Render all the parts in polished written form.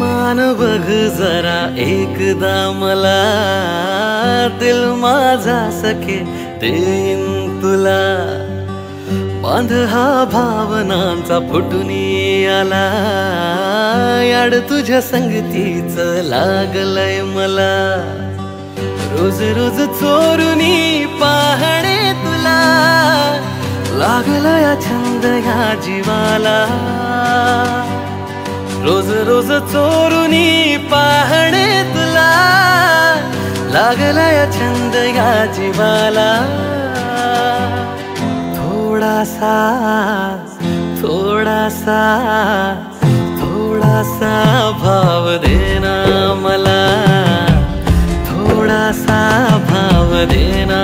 मान बघ जरा एकदा मला, दिल माझा सखे देईन तुला. बांध हा भावनांचा फुटून आला, याड तुझ्या संगतीच लागलंय मला. रोज रोज चोरुनी पाहणे तुला, लागलंय छंद या जीवाला. रोज रोज चोरुनी पाहणे तुला, लागलंय छंद या जीवाला. थोडासा थोडासा थोडासा भाव देना मला, थोडासा भाव देना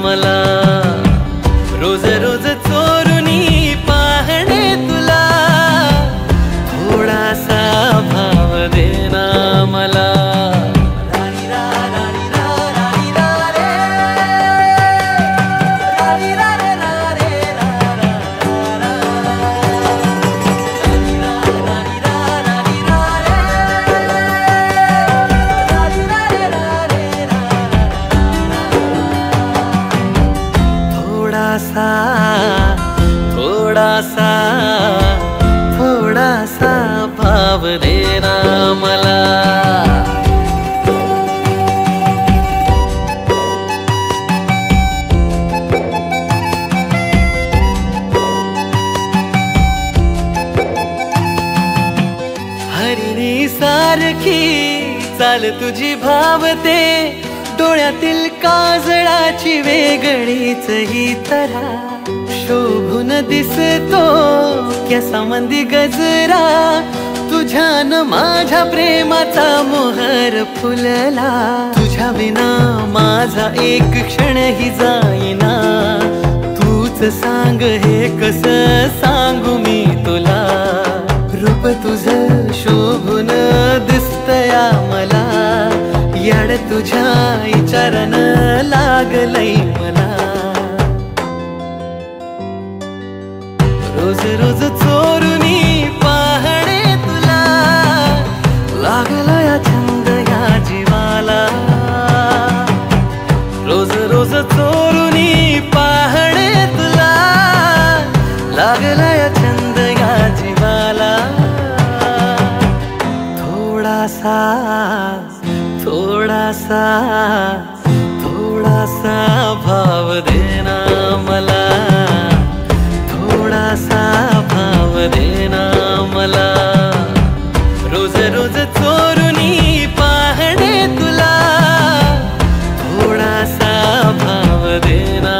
मला. रोज रोज चोरुनी पाहणे तुला, थोडासा भाव देना मला. थोडासा थोडासा भाव देना मला. हरिणी सारखी चाल तुझी भावते, डोळ्यातील काजळाची वेगळीच ही तरा. शोभून दिसतो केसामंदी गजरा, तुझ्यान माझ्या प्रेमाचा मोहर फुलला. तुझ्या विना माझा एक क्षणही जाईना, तूच सांग हे कसं सांगू मी तुला. रूप तुझं शोभून दिसतया मला, याड तुझ्या विचारान लागलंय मला. रोज रोज चोरुनी पाहणे तुला, लागलंय छंद या जीवाला. रोज रोज चोरुनी पाहणे तुला, लागलंय छंद या जीवाला. थोडासा थोडासा थोडासा भाव देना मला, थोडासा भाव देना मला. रोज रोज चोरुनी पाहणे तुला, थोडासा भाव देना